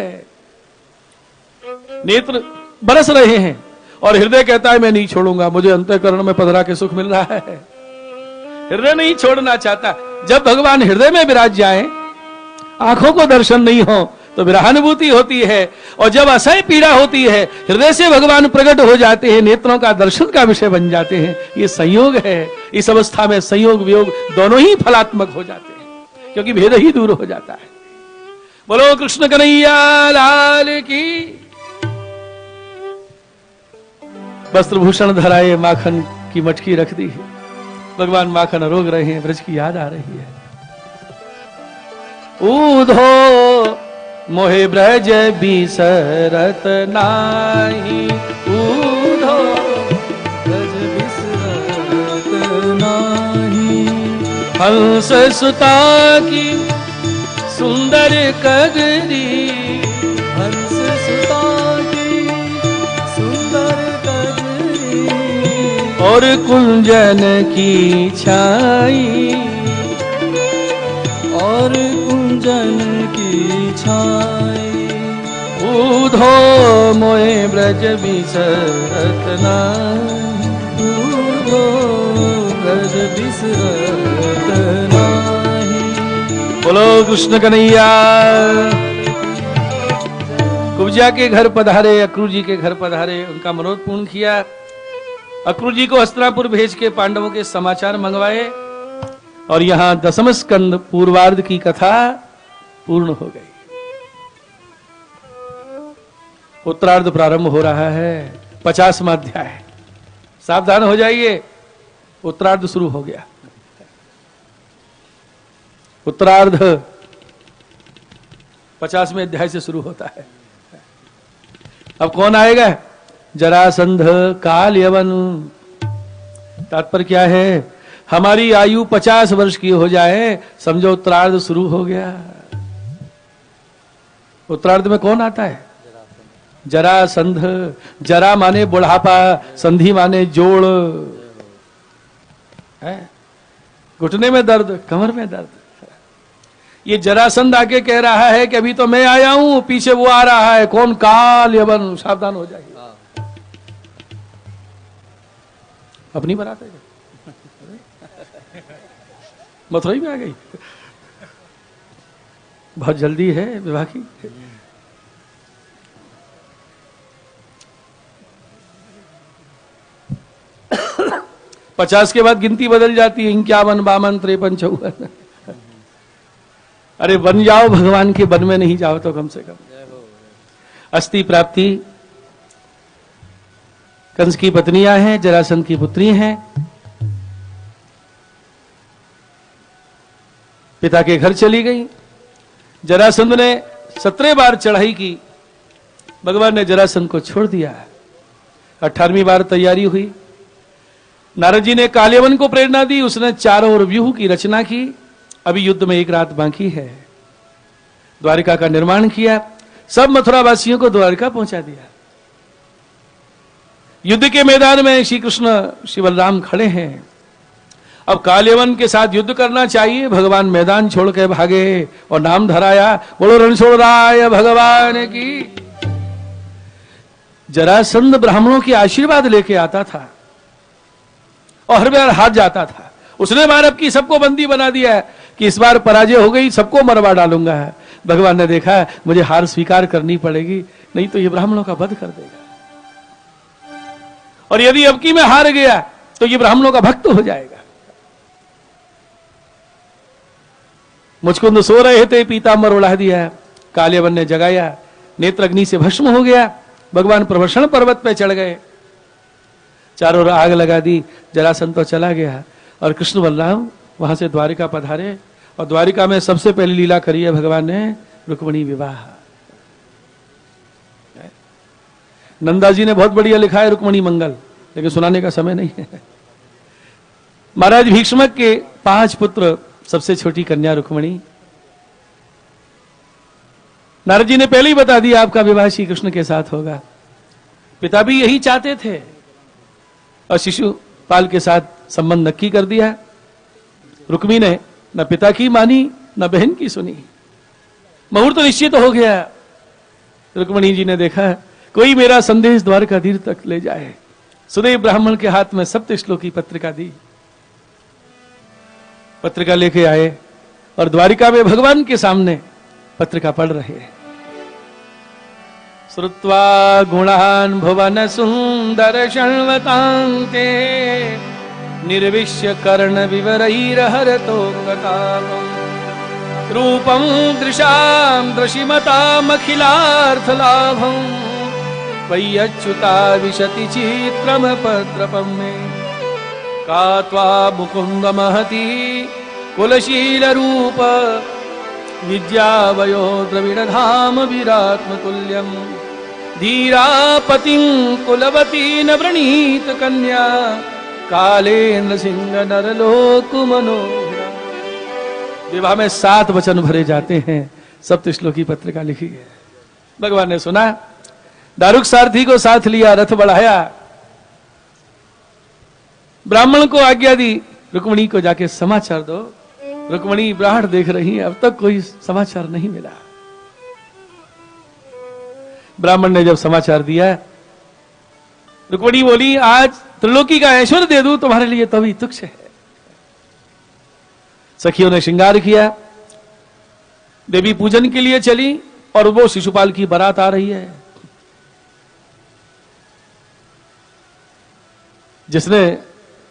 नेत्र बरस रहे हैं और हृदय कहता है मैं नहीं छोड़ूंगा, मुझे अंतःकरण में पधरा के सुख मिल रहा है। हृदय नहीं छोड़ना चाहता। जब भगवान हृदय में विराज जाए, आंखों को दर्शन नहीं हो तो विरहानुभूति होती है, और जब असह्य पीड़ा होती है, हृदय से भगवान प्रकट हो जाते हैं, नेत्रों का दर्शन का विषय बन जाते हैं। ये संयोग है। इस अवस्था में संयोग वियोग दोनों ही फलात्मक हो जाते हैं, क्योंकि भेद ही दूर हो जाता है। बोलो कृष्ण कन्हैया लाल की। वस्त्रभूषण धराए, माखन की मटकी रख दी है, भगवान माखन रोग रहे हैं, ब्रज की याद आ रही है। ऊधो मोहे ब्रज बिसरत नाही, ऊधो ब्रज बिसरत नाही। हंस सुता की सुंदर कगरी, हंस सुता की सुंदर कजरी। और कुंजन की छाई, और कुंजन की छाई। ऊधो मोहे ब्रज बिसरत नाही, ऊधो ब्रज बिसरत नाही। बोलो कृष्ण कन्हैया। कुब्जा के घर पधारे, अक्रूर जी के घर पधारे, उनका मनोरथ पूर्ण किया। अक्रूर जी को हस्तिनापुर भेज के पांडवों के समाचार मंगवाए, और यहां दशम स्कंद पूर्वार्ध की कथा पूर्ण हो गई। उत्तरार्ध प्रारंभ हो रहा है, 50वां अध्याय। सावधान हो जाइए, उत्तरार्ध शुरू हो गया। उत्तरार्ध 50वें अध्याय से शुरू होता है। अब कौन आएगा? जरासंध, काल, यवन। तात्पर्य क्या है? हमारी आयु 50 वर्ष की हो जाए, समझो उत्तरार्ध शुरू हो गया। उत्तरार्ध में कौन आता है? जरासंध। जरा माने बुढ़ापा, संधि माने जोड़, है? घुटने में दर्द, कमर में दर्द। ये जरासंध आके कह रहा है कि अभी तो मैं आया हूं, पीछे वो आ रहा है। कौन? काल, यवन। सावधान हो जाइए। अपनी बारात है, मथुराई में आ गई। बहुत जल्दी है विवाह की। पचास के बाद गिनती बदल जाती है, 51, 52, 53, 54। अरे बन जाओ, भगवान के वन में नहीं जाओ तो कम से कम। अस्थि प्राप्ति। कंस की पत्नियां हैं, जरासंध की पुत्री हैं। पिता के घर चली गई। जरासंध ने 17 बार चढ़ाई की, भगवान ने जरासंध को छोड़ दिया। 18वीं बार तैयारी हुई। नारद जी ने काल्यवन को प्रेरणा दी, उसने चारों ओर व्यूह की रचना की। अभी युद्ध में एक रात बाकी है। द्वारिका का निर्माण किया, सब मथुरा वासियों को द्वारिका पहुंचा दिया। युद्ध के मैदान में श्री कृष्ण श्री बलराम खड़े हैं। अब काल्यवन के साथ युद्ध करना चाहिए, भगवान मैदान छोड़ के भागे और नाम धराया। बोलो रणछोड़राय भगवान की। जरासंध ब्राह्मणों के आशीर्वाद लेके आता था और हर बार हार जाता था। उसने बार अब की सबको बंदी बना दिया कि इस बार पराजय हो गई, सबको मरवा डालूंगा। भगवान ने देखा मुझे हार स्वीकार करनी पड़ेगी, नहीं तो ये ब्राह्मणों का वध कर देगा, और यदि अब की मैं हार गया तो ये ब्राह्मणों का भक्त हो जाएगा। मुचकुंद सो रहे थे, पीतांबर उड़ा दिया। कालियावन ने जगाया, नेत्र अग्नि से भस्म हो गया। भगवान प्रवशण पर्वत पे चढ़ गए, चारों ओर आग लगा दी, जरासंध तो चला गया और कृष्ण बलराम वहां से द्वारिका पधारे। और द्वारिका में सबसे पहली लीला करी है भगवान ने रुक्मिणी विवाह। नंदा जी ने बहुत बढ़िया लिखा है रुक्मिणी मंगल, लेकिन सुनाने का समय नहीं है। महाराज भीष्मक के 5 पुत्र, सबसे छोटी कन्या रुक्मिणी। नारद जी ने पहले ही बता दिया आपका विवाह श्री कृष्ण के साथ होगा। पिता भी यही चाहते थे और शिशुपाल के साथ संबंध नक्की कर दिया। रुक्मी ने न पिता की मानी न बहन की सुनी। मुहूर्त निश्चित हो गया। रुक्मिणी जी ने देखा कोई मेरा संदेश द्वारकाधीश तक ले जाए। सुदेव ब्राह्मण के हाथ में सप्तश्लोकी पत्रिका दी। पत्रिका लेके आए और द्वारिका में भगवान के सामने पत्रिका पढ़ रहे। श्रुत्वा गुणान् भुवन सुंदर शण्वतान्ते निर्विश्य कर्ण विवरैर्हरतो गतापम् रूपं दृशां दृशिमतामखिलार्थलाभम् त्वय्यच्युता विशति चित्रमपद्रपं मे का त्वा मुकुन्द महती कुलशीलरूप विद्यावयो द्रविडधाम विरात्मतुल्यम् धीरापतिं कुलवती न वृणीत कन्या कालेन्द्र सिंह नरलोक मनोहरा। विवाह में 7 वचन भरे जाते हैं। सप्तश्लोकी पत्रिका लिखी है। भगवान ने सुना, दारुक सारथी को साथ लिया, रथ बढ़ाया, ब्राह्मण को आज्ञा दी रुक्मिणी को जाके समाचार दो। रुक्मिणी ब्राह्मण देख रही है, अब तक कोई समाचार नहीं मिला। ब्राह्मण ने जब समाचार दिया, रुक्मिणी बोली आज त्रिलोकी का ऐश्वर्य दे दूं तुम्हारे लिए तो भी तुच्छ है। सखियों ने श्रृंगार किया, देवी पूजन के लिए चली और वो शिशुपाल की बारात आ रही है। जिसने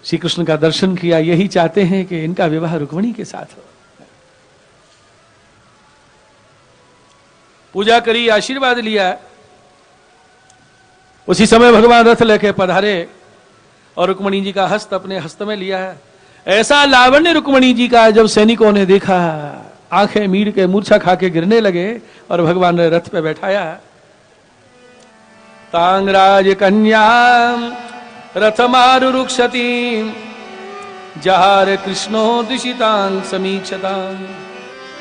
श्री कृष्ण का दर्शन किया यही चाहते हैं कि इनका विवाह रुक्मिणी के साथ हो। पूजा करी, आशीर्वाद लिया। उसी समय भगवान रथ लेके पधारे और रुक्मिणी जी का हस्त अपने हस्त में लिया है। ऐसा लावण्य रुक्मिणी जी का जब सैनिकों ने देखा, आंखें मीड़ के मूर्छा खा के गिरने लगे और भगवान ने रथ पे बैठाया। तांगराज कन्या रथमारुरुक्षति जहार कृष्णो दिशितां समीक्षतां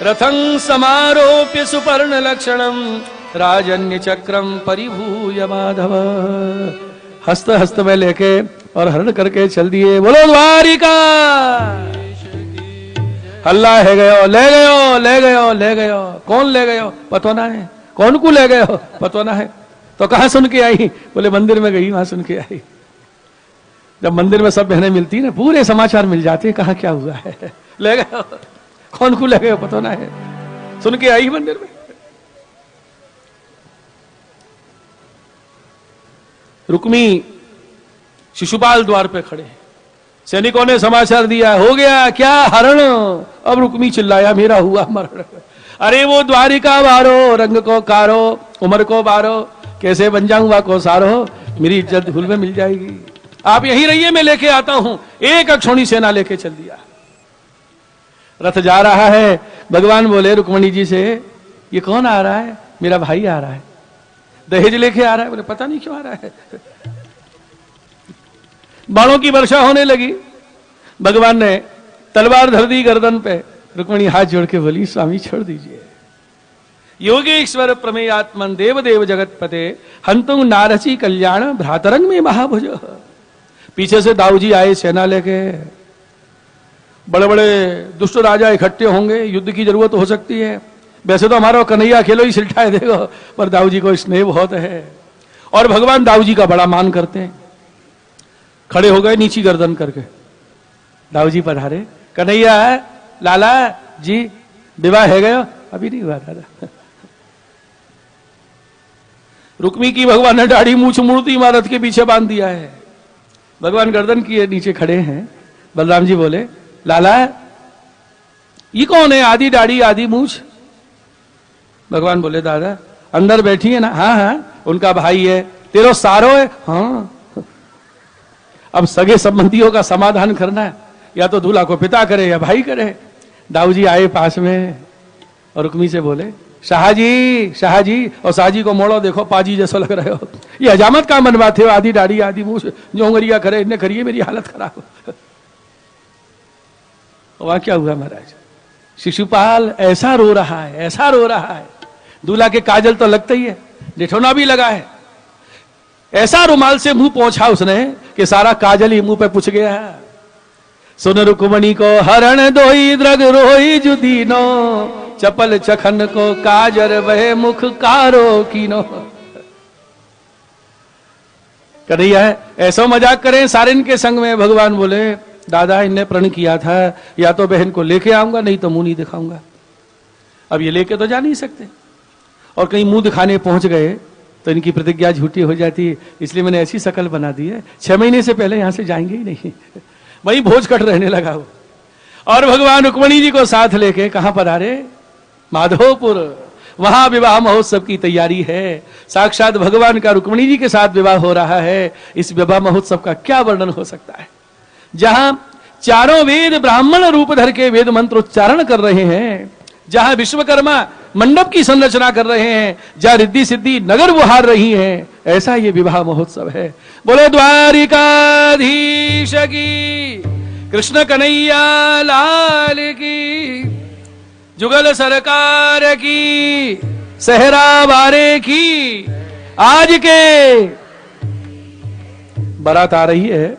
रथं समारोप्य सुपर्ण लक्षणं राजन्य चक्रम परिभूय माधव। हस्त हस्त में लेके और हरण करके चल दिए। बोलो द्वारिका। हल्ला है गयो, ले गयो, ले गयो, ले गयो। कौन ले गयो पतो ना है, कौन को ले गयो पतो ना है। तो कहां सुन के आई? बोले मंदिर में गई, वहां सुन के आई। जब मंदिर में सब बहनें मिलती ना, पूरे समाचार मिल जाते हैं कहां क्या हुआ है। ले गयो, कौन को ले गयो पतो ना है, सुन के आई मंदिर में। रुक्मी शिशुपाल द्वार पे खड़े, सैनिकों ने समाचार दिया, हो गया क्या हरण। अब रुक्मी चिल्लाया, मेरा हुआ मरण। अरे वो द्वारिका बारो, रंग को कारो, उम्र को बारो, कैसे बन जाऊंगा को सारो, मेरी इज्जत धूल में मिल जाएगी। आप यहीं रहिए, मैं लेके आता हूं। एक अक्षौणी सेना लेके चल दिया। रथ जा रहा है। भगवान बोले रुक्मिणी जी से, ये कौन आ रहा है? मेरा भाई आ रहा है, दहेज लेके आ रहा है। बोले पता नहीं क्यों आ रहा है। बाणों की वर्षा होने लगी। भगवान ने तलवार धर दी गर्दन पे। रुक्मिणी हाथ जोड़ के बोली, स्वामी छोड़ दीजिए। योगेश्वर प्रमेयात्मन देव देव जगतपते हंतुं नारसी कल्याण भ्रातरंग में महाभुज। पीछे से दाऊ जी आए सेना लेके। बड़े बड़े दुष्ट राजा इकट्ठे होंगे, युद्ध की जरूरत हो सकती है। वैसे तो हमारा कन्हैया अकेलो ही सिलटाए देगा, पर दाऊ जी को स्नेह बहुत है और भगवान दाऊ जी का बड़ा मान करते हैं। खड़े हो गए नीची गर्दन करके। दाऊ जी पधारे। कन्हैया लाला जी विवाह है गया? अभी नहीं हुआ दादा। रुक्मी की भगवान ने दाढ़ी मूछ मूर्ति इमारत के पीछे बांध दिया है। भगवान गर्दन किए नीचे खड़े हैं। बलराम जी बोले, लाला ये कौन है? आधी दाढ़ी आधी मूछ। भगवान बोले दादा अंदर बैठी है ना, हाँ हाँ उनका भाई है, तेरो सारो है, हाँ। अब सगे संबंधियों का समाधान करना है, या तो दूल्हा को पिता करे या भाई करे। दाऊ जी आए पास में और रुक्मी से बोले शाहजी शाहजी, और शाहजी को मोड़ो, देखो पाजी जैसा लग रहे हो, ये हजामत का मन बात है, आधी दाढ़ी आधी मुंह जोंगरिया करे, इन्हें करिए मेरी हालत खराब। वहां क्या हुआ महाराज, शिशुपाल ऐसा रो रहा है, ऐसा रो रहा है, दूल्हा के काजल तो लगता ही है, जेठोना भी लगा है, ऐसा रुमाल से मुंह पोंछा उसने कि सारा काजल ही मुंह पे पुछ गया। सुन रुक्मणी को हरण दोई द्रग रोई जुदीनो, चपल चखन को काजर वह मुख कारो कीनो। कन्हैया ऐसा मजाक करें सारिन के संग में। भगवान बोले दादा इनने प्रण किया था या तो बहन को लेके आऊंगा नहीं तो मुंह नहीं दिखाऊंगा। अब ये लेके तो जा नहीं सकते, और कहीं मुंह दिखाने पहुंच गए तो इनकी प्रतिज्ञा झूठी हो जाती है, इसलिए मैंने ऐसी शकल बना दी है 6 महीने से पहले यहां से जाएंगे ही नहीं। वही भोज कट रहने लगा वो। और भगवान रुक्मणी जी को साथ लेके कहां पर आ रहे, माधोपुर, वहां विवाह महोत्सव की तैयारी है। साक्षात भगवान का रुक्मणी जी के साथ विवाह हो रहा है। इस विवाह महोत्सव का क्या वर्णन हो सकता है, जहां चारों वेद ब्राह्मण रूप धर के वेद मंत्र उच्चारण कर रहे हैं, जहां विश्वकर्मा मंडप की संरचना कर रहे हैं, जहां रिद्धि सिद्धि नगर बुहार रही हैं, ऐसा ये विवाह महोत्सव है। बोलो द्वारिकाधीश की, कृष्ण कन्हैया लाल की, जुगल सरकार की, सहरा बारे की। आज के बारात आ रही है,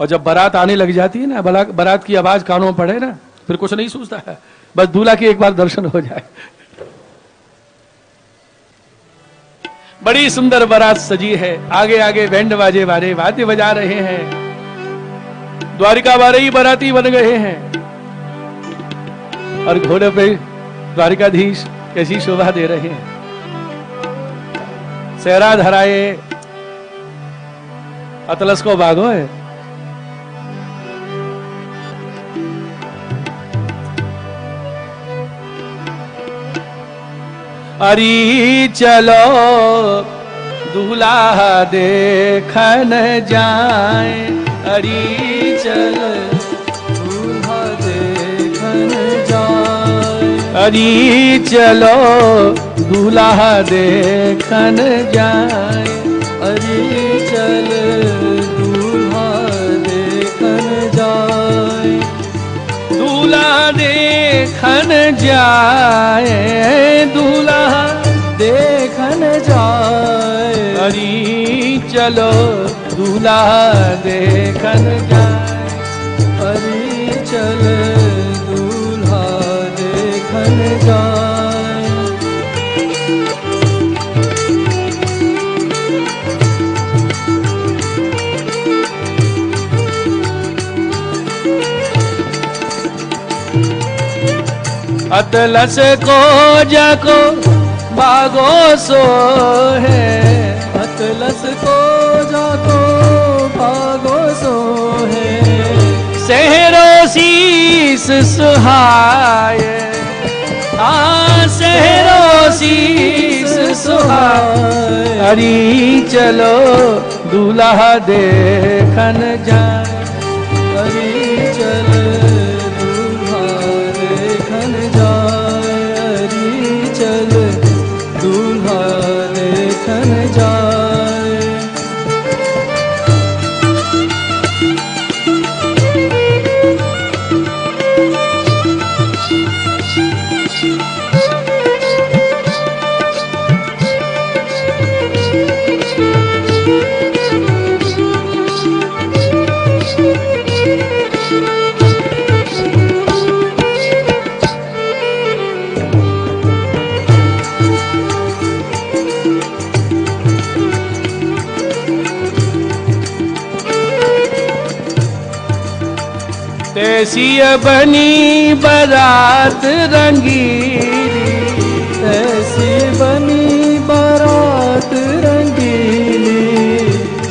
और जब बारात आने लग जाती है ना, बारात की आवाज कानों में पड़े ना, फिर कुछ नहीं सूझता है, बस दूल्हा के एक बार दर्शन हो जाए। बड़ी सुंदर बारात सजी है, आगे आगे बैंड बाजे वाले वाद्य बजा रहे हैं, द्वारिका वाले ही बाराती बन गए हैं, और घोड़े पे द्वारिकाधीश कैसी शोभा दे रहे हैं। सहरा धराए अतलस को भागो है। अरी चलो दूल्हा देखन जाए, अरी चलो दूल्हा देखन जाए, अरी चलो दूल्हा देखन जाए, अरी चल दूल्हा देखन जाए, दूल्हा देखन जाए, दूल्हा देखन जाए, अरी चलो दूल्हा देखन जाए, अरी चल दूल्हा देखन जाए। अतलस को जाको भागो सो है, अतलस को जाको भागो सो है, सहरो शीस सुहाय, हाँ सहरो शीस सुहाय, अरी चलो दूल्हा देखन जाए, अरी चल दूल्हा देखन जाए, अरी चल दूल्हा देखन जाए। तैसी बनी बारात रंगीली, तैसी बनी बारात रंगीली,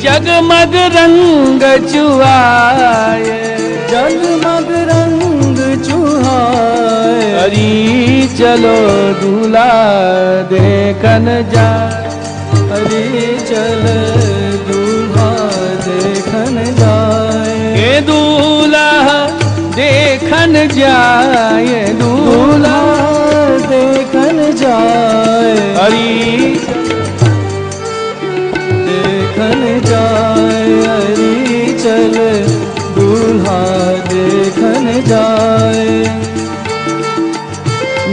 जगमग रंग चुहाए, जगमग रंग चुहाए, हरी चलो दूल्हा देखन जाए, हरी चल दूल्हा देखन जाए, ये दूल्हा देखन जाए, दूल्हा देखन जाए, हरी देखन जाए, हरी चल दूल्हा देखन जाए।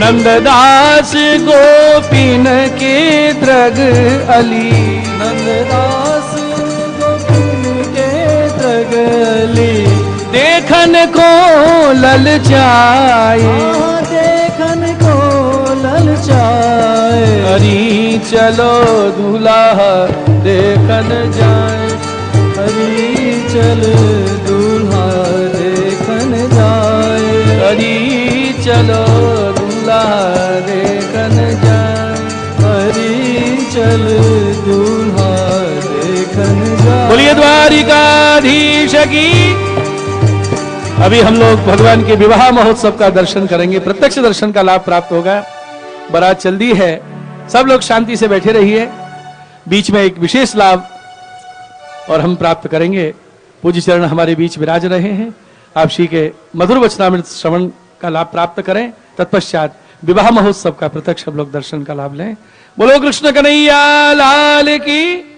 नंददास गोपीन के द्रग अली, नंददास गोपिन के द्रगली, देखन को ललचाए, देखन को ललचाए, हरी चलो दूल्हा देखन जाए, हरी चल दूल्हा देखन जाए, हरी चलो दूल्हा देखन जाए। हरी चल दूल्हा देखन जाए। बोलिए द्वारिकाधीश की। अभी हम लोग भगवान के विवाह महोत्सव का दर्शन करेंगे, प्रत्यक्ष दर्शन का लाभ प्राप्त होगा। बारात चल दी है, सब लोग शांति से बैठे रहिए। बीच में एक विशेष लाभ और हम प्राप्त करेंगे। पूज्य चरण हमारे बीच विराज रहे हैं, आप श्री के मधुर वचनामृत श्रवण का लाभ प्राप्त करें। तत्पश्चात विवाह महोत्सव का प्रत्यक्ष हम लोग दर्शन का लाभ लें। बोलो कृष्ण कन्हैया लाल की।